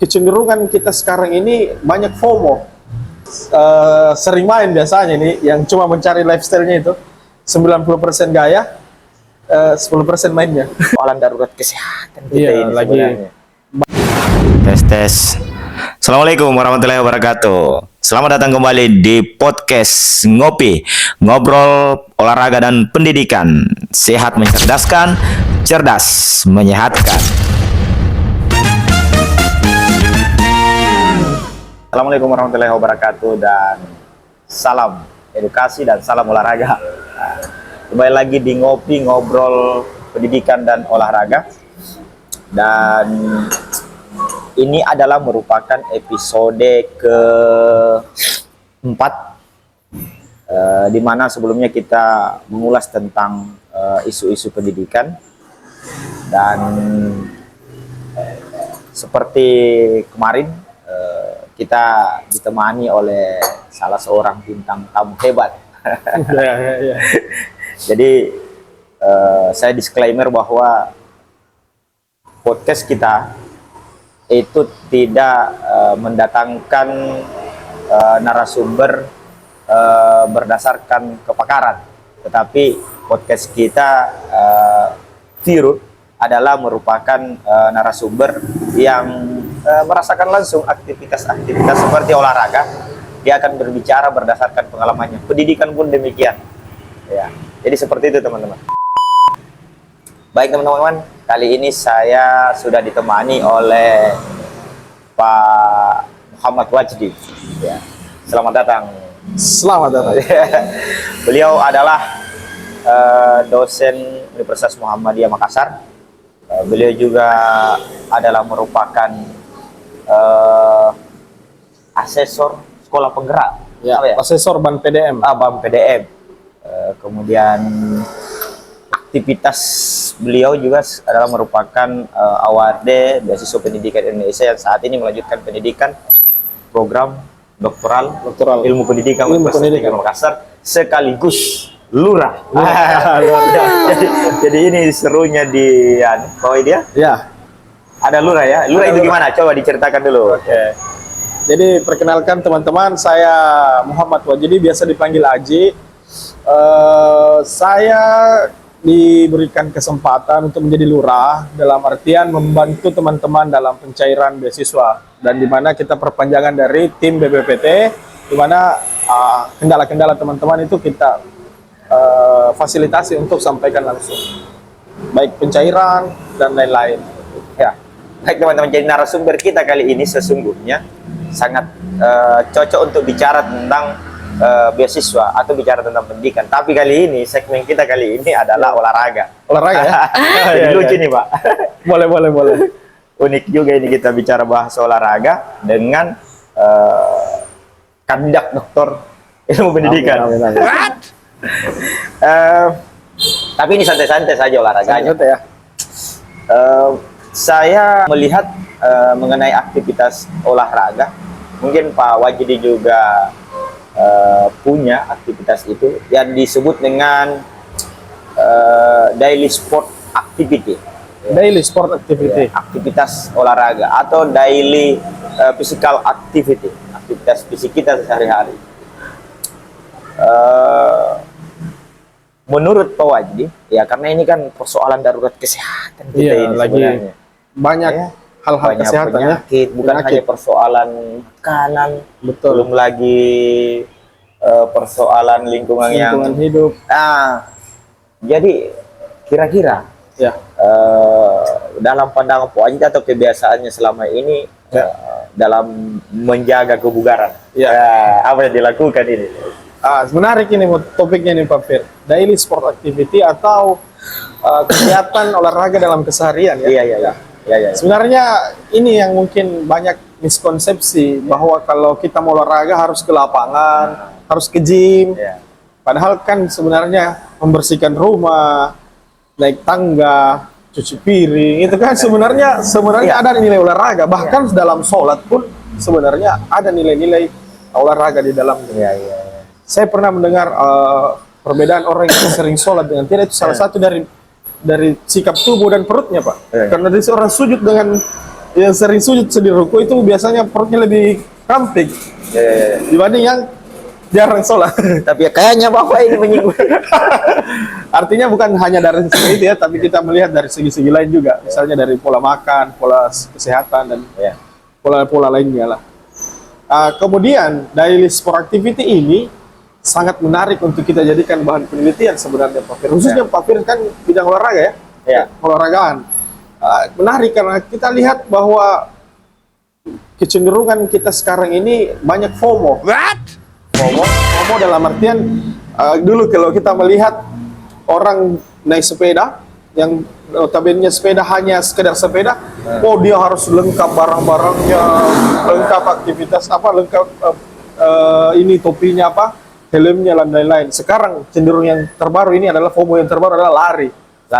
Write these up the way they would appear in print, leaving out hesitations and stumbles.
kecenderungan kita sekarang ini banyak FOMO. Sering main biasanya nih, yang cuma mencari lifestyle-nya itu 90% gaya, 10% mainnya. Soalan darurat kesehatan kita Iya, ini lagi. sebenarnya. Tes. Assalamualaikum warahmatullahi wabarakatuh. Selamat datang kembali di podcast Ngopi, ngobrol olahraga dan pendidikan. Sehat mencerdaskan, cerdas menyehatkan. Assalamualaikum warahmatullahi wabarakatuh dan salam edukasi dan salam olahraga. Kembali lagi di Ngopi, ngobrol pendidikan dan olahraga. Dan ini adalah merupakan episode ke-4 di mana sebelumnya kita mengulas tentang isu-isu pendidikan. Dan seperti kemarin kita ditemani oleh salah seorang bintang tamu hebat. Ya. Jadi saya disclaimer bahwa podcast kita itu tidak mendatangkan narasumber berdasarkan kepakaran, tetapi podcast kita Virut adalah merupakan narasumber yang merasakan langsung aktivitas-aktivitas seperti olahraga. Dia akan berbicara berdasarkan pengalamannya. Pendidikan pun demikian. Ya, jadi seperti itu teman-teman. Baik teman-teman, kali ini saya sudah ditemani oleh Pak Muhammad Wajdi. Ya, selamat datang. Selamat datang. Beliau adalah dosen Universitas Muhammadiyah Makassar. Beliau juga adalah merupakan asesor sekolah penggerak. Ya, Apa ya? asesor BAN PDM. BAM PDM. Kemudian aktivitas beliau juga adalah merupakan award beasiswa pendidikan Indonesia yang saat ini melanjutkan pendidikan program doktoral ilmu pendidikan Universitas Makassar sekaligus lurah. Jadi ini serunya di bawah dia. Ya. Ada lurah ya. Lurah itu gimana? Coba diceritakan dulu. Oke. Jadi perkenalkan teman-teman, saya Muhammad Wajdi, biasa dipanggil Aji. Saya diberikan kesempatan untuk menjadi lurah dalam artian membantu teman-teman dalam pencairan beasiswa, dan di mana kita perpanjangan dari tim BPPT, di mana kendala-kendala teman-teman itu kita fasilitasi untuk sampaikan langsung, baik pencairan dan lain-lain. Ya. Baik teman-teman, jadi narasumber kita kali ini sesungguhnya sangat cocok untuk bicara tentang beasiswa atau bicara tentang pendidikan. Tapi kali ini segmen kita kali ini adalah olahraga. Olahraga ya? Jadi lucu nih Pak. Boleh. Unik juga ini kita bicara bahasa olahraga dengan kandidat doktor ilmu pendidikan. Amin. Tapi ini santai-santai saja olahraganya. Santai ya. Saya melihat mengenai aktivitas olahraga, mungkin Pak Wajdi juga punya aktivitas itu yang disebut dengan daily sport activity. Daily sport activity. Ya, aktivitas olahraga atau daily physical activity, aktivitas fisik kita sehari-hari. Menurut Pak Wajdi, ya karena ini kan persoalan darurat kesehatan kita ini lagi sebenarnya. banyak hal-hal Banyak kesehatan penyakit, bukan hanya persoalan makanan, belum lagi persoalan lingkungan yang hidup. Jadi kira-kira Ya. dalam pandangan Pak Wajdi atau kebiasaannya selama ini dalam menjaga kebugaran, apa yang dilakukan ini? Menarik ini topiknya nih Pak Fir. Daily sport activity atau kegiatan olahraga dalam keseharian ya. Iya. Sebenarnya ini yang mungkin banyak miskonsepsi bahwa kalau kita mau olahraga harus ke lapangan, harus ke gym. Iya. Padahal kan sebenarnya membersihkan rumah, naik tangga, cuci piring, itu kan sebenarnya ada nilai olahraga. Bahkan dalam sholat pun sebenarnya ada nilai-nilai olahraga di dalamnya. Iya. Saya pernah mendengar perbedaan orang yang sering sholat dengan tidak, itu salah satu dari sikap tubuh dan perutnya Pak. Karena dari seorang sujud dengan yang sering sujud di ruku itu biasanya perutnya lebih ramping dibanding yang jarang sholat. Tapi ya kayaknya Bapak ini menyinggung. Artinya bukan hanya dari segi itu ya, tapi kita melihat dari segi-segi lain juga. Misalnya dari pola makan, pola kesehatan, dan pola-pola lainnya lah. Kemudian daily sport activity ini sangat menarik untuk kita jadikan bahan penelitian sebenarnya Pak Fir. Khususnya Pak Fir kan bidang olahraga ya, olahragaan. Menarik karena kita lihat bahwa kecenderungan kita sekarang ini banyak FOMO. FOMO dalam artian dulu kalau kita melihat orang naik sepeda yang notabene sepeda hanya sekedar sepeda, oh dia harus lengkap barang-barangnya, lengkap aktivitas lengkap ini topinya helmnya dan lain-lain. Sekarang cenderung yang terbaru ini adalah FOMO yang terbaru adalah lari.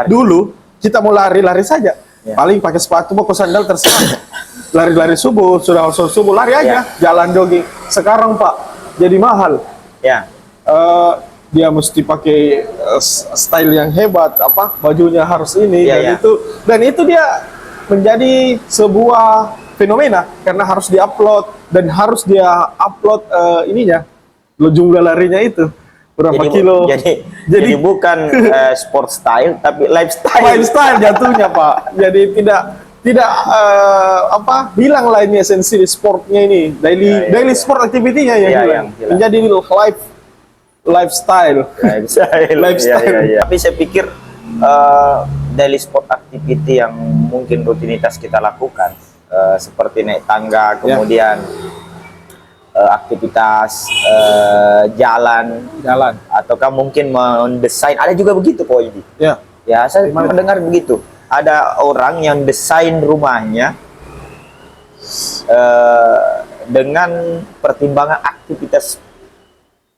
Dulu kita mau lari saja, paling pakai sepatu, pakai sandal terserah. Lari-lari subuh, sudah subuh lari aja, jalan jogging. Sekarang Pak jadi mahal. Dia mesti pakai style yang hebat, bajunya harus ini dan itu dia menjadi sebuah fenomena karena harus diupload dan harus dia upload jumlah larinya itu berapa kilo. Jadi bukan sport style tapi lifestyle jatuhnya Pak. Jadi tidak hilang lainnya esensi sportnya ini, daily sport activity-nya yang menjadi lifestyle. Tapi saya pikir daily sport activity yang mungkin rutinitas kita lakukan seperti naik tangga, kemudian aktivitas jalan, ataukah mungkin mendesain, ada juga begitu Pak Wajdi. Ya, saya mendengar begitu. Ada orang yang desain rumahnya dengan pertimbangan aktivitas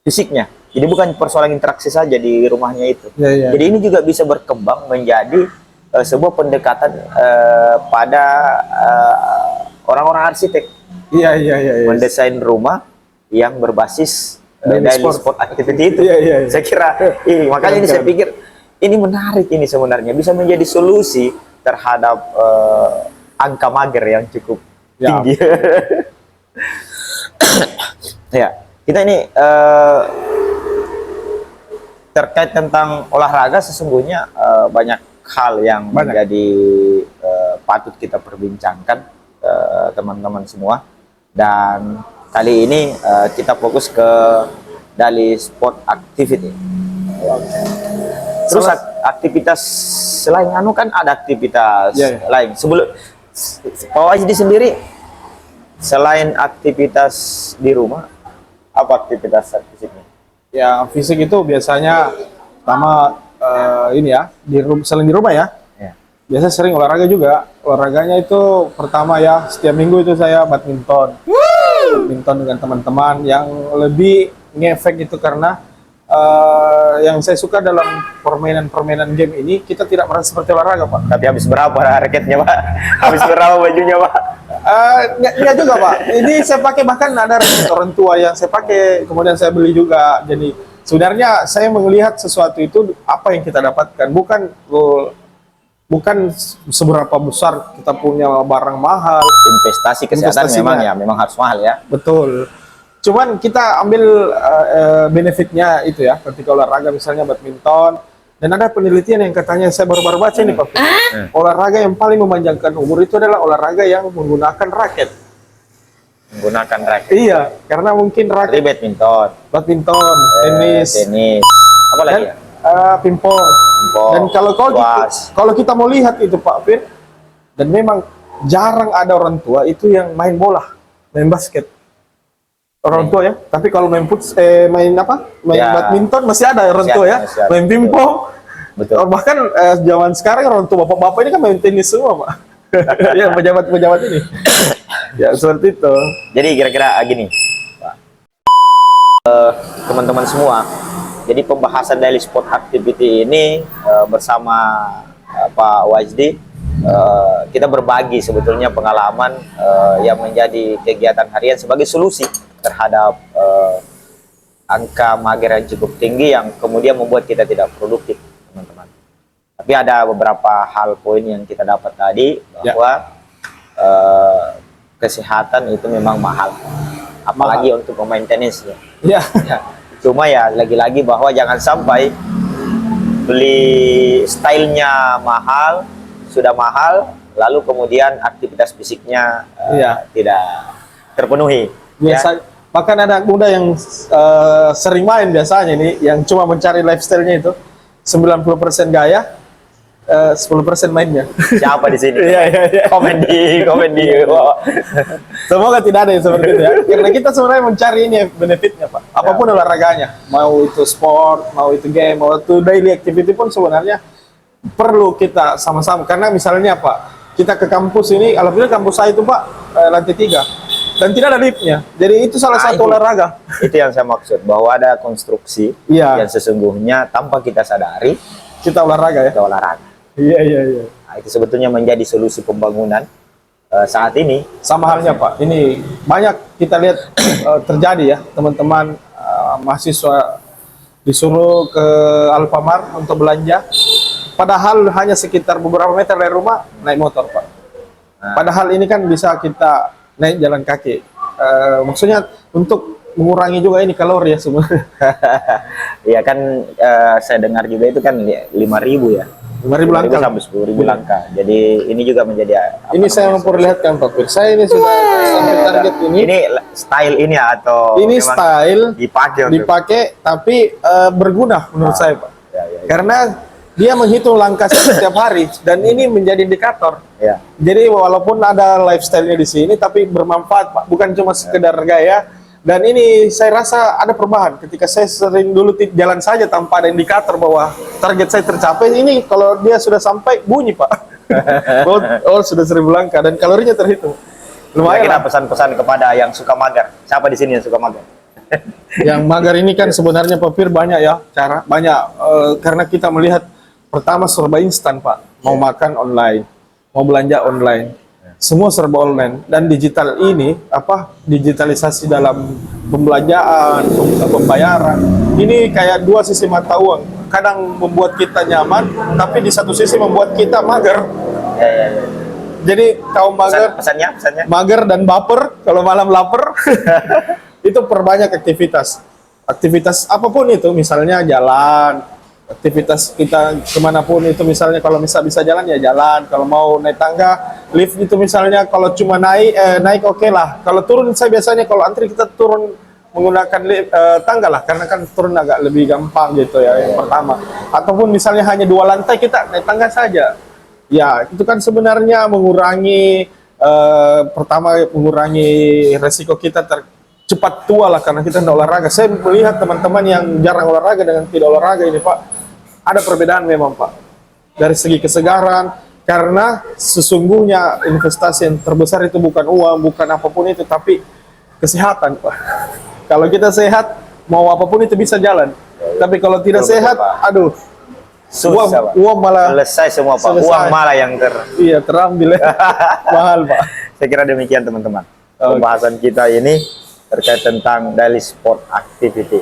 fisiknya. Jadi bukan persoalan interaksi saja di rumahnya itu. Jadi ini juga bisa berkembang menjadi sebuah pendekatan pada orang-orang arsitek. Mendesain rumah yang berbasis daily sport activity itu. Saya kira makanya ini saya pikir ini menarik, ini sebenarnya bisa menjadi solusi terhadap angka mager yang cukup tinggi. Kita ini terkait tentang olahraga sesungguhnya banyak hal yang menjadi patut kita perbincangkan teman-teman semua, dan kali ini kita fokus ke daily sport activity. Terus aktivitas selain kan ada aktivitas lain. Sebelum Pak Wajdi sendiri selain aktivitas di rumah, apa aktivitas fisiknya? Ya, fisik itu biasanya pertama selain di rumah ya. Biasa sering olahraga juga. Olahraganya itu pertama setiap minggu itu saya badminton. Badminton dengan teman-teman yang lebih ngefek itu karena yang saya suka dalam permainan game ini, kita tidak merasa seperti olahraga Pak. Tapi habis berapa raketnya Pak? Habis berapa bajunya Pak? Enggak juga Pak. Ini saya pakai, bahkan ada raket orang tua yang saya pakai, kemudian saya beli juga. Jadi sebenarnya saya melihat sesuatu itu apa yang kita dapatkan, bukan seberapa besar kita punya barang mahal. Investasi kesehatan memang harus mahal ya. Betul. Cuman kita ambil benefitnya itu ya, ketika olahraga misalnya badminton. Dan ada penelitian yang katanya saya baru-baru baca ini Pak. Olahraga yang paling memanjangkan umur itu adalah olahraga yang menggunakan raket. Menggunakan raket? Iya, karena mungkin raket. Badminton, tenis. Apa lagi ya? Pingpong. Dan kalau kita mau lihat itu Pak Fir, dan memang jarang ada orang tua itu yang main bola, main basket. Orang tua ya, tapi kalau main badminton masih ada orang tua ya, main pingpong. Betul. Bahkan zaman sekarang orang tua bapak-bapak ini kan main tenis semua Pak. Ya, pejabat-pejabat ini. Ya seperti itu. Jadi kira-kira gini Pak, teman-teman semua, jadi pembahasan daily sport activity ini bersama Pak Wajdi, kita berbagi sebetulnya pengalaman yang menjadi kegiatan harian sebagai solusi terhadap angka mager yang cukup tinggi yang kemudian membuat kita tidak produktif, teman-teman. Tapi ada beberapa hal poin yang kita dapat tadi, bahwa kesehatan itu memang mahal, apalagi untuk pemain tenis ya. Ya. Ya. Cuma ya lagi-lagi bahwa jangan sampai beli stylenya mahal, sudah mahal, lalu kemudian aktivitas fisiknya tidak terpenuhi. Biasa, bahkan ada anak muda yang sering main biasanya nih, yang cuma mencari lifestyle-nya itu 90% gaya, 10% mainnya. Siapa di sini? Iya. Komen di. Wow. Semoga tidak ada yang seperti itu ya. Karena kita sebenarnya mencari ini benefitnya Pak. Apapun olahraganya, mau itu sport, mau itu game, mau itu daily activity pun sebenarnya perlu kita sama-sama. Karena misalnya Pak, kita ke kampus ini, alhamdulillah kampus saya itu Pak lantai 3 dan tidak ada liftnya. Jadi itu salah satu olahraga. Itu yang saya maksud, bahwa ada konstruksi yang sesungguhnya tanpa kita sadari kita olahraga ya. Kita olahraga. Iya. Nah, itu sebetulnya menjadi solusi pembangunan saat ini. Sama halnya Pak, ini banyak kita lihat terjadi ya, teman-teman mahasiswa disuruh ke Alfamart untuk belanja, padahal hanya sekitar beberapa meter dari rumah naik motor Pak. Padahal ini kan bisa kita naik jalan kaki. Maksudnya untuk mengurangi juga ini kalori ya sebenarnya. Iya kan, saya dengar juga itu kan 5.000 ya. 5.000 langkah sampai 10.000 langkah. Jadi ini juga menjadi ini saya memperlihatkan Pak Pir. Saya ini sudah sampai target ini. Ini style ini atau ini style dipakai tapi berguna menurut saya Pak. Ya. Karena dia menghitung langkah setiap hari dan ini menjadi indikator. Ya. Jadi walaupun ada lifestyle-nya di sini tapi bermanfaat Pak, bukan cuma sekedar gaya. Dan ini saya rasa ada perubahan ketika saya sering dulu jalan saja tanpa ada indikator bahwa target saya tercapai. Ini kalau dia sudah sampai bunyi Pak. Sudah 1.000 langkah dan kalorinya terhitung. Lumayan lah. Pesan-pesan kepada yang suka mager. Siapa di sini yang suka mager? Yang mager ini kan sebenarnya Pak Pir banyak ya cara, banyak karena kita melihat pertama serba instan Pak. Mau makan online, mau belanja online. Semua serba online dan digital ini digitalisasi dalam pembelanjaan, pembayaran ini kayak dua sisi mata uang. Kadang membuat kita nyaman, tapi di satu sisi membuat kita mager. Ya. Jadi kaum mager, pesannya mager dan baper kalau malam lapar. Itu perbanyak aktivitas apapun itu, misalnya jalan. Aktivitas kita kemanapun itu, misalnya kalau bisa jalan ya jalan, kalau mau naik tangga lift itu misalnya, kalau cuma naik oke lah, kalau turun saya biasanya kalau antri kita turun menggunakan lift, tangga lah, karena kan turun agak lebih gampang gitu ya, yang pertama. Ataupun misalnya hanya 2 lantai kita naik tangga saja ya, itu kan sebenarnya mengurangi pertama mengurangi resiko kita cepat tua lah karena kita tidak olahraga. Saya melihat teman-teman yang jarang olahraga dengan tidak olahraga ini Pak, ada perbedaan memang Pak dari segi kesegaran, karena sesungguhnya investasi yang terbesar itu bukan uang, bukan apapun itu, tapi kesehatan Pak. Kalau kita sehat, mau apapun itu bisa jalan, tapi kalau tidak sehat, aduh, susah uang malah selesai semua Pak. Uang malah yang terambil mahal Pak. Saya kira demikian teman-teman. Pembahasan kita ini terkait tentang daily sport activity.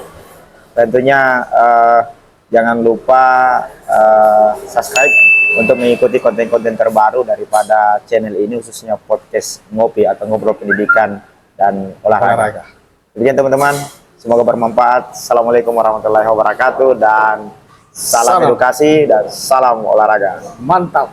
Tentunya jangan lupa subscribe untuk mengikuti konten-konten terbaru daripada channel ini, khususnya podcast Ngopi atau Ngobrol Pendidikan dan Olahraga. Demikian teman-teman, semoga bermanfaat. Assalamualaikum warahmatullahi wabarakatuh dan salam edukasi dan salam olahraga. Mantap.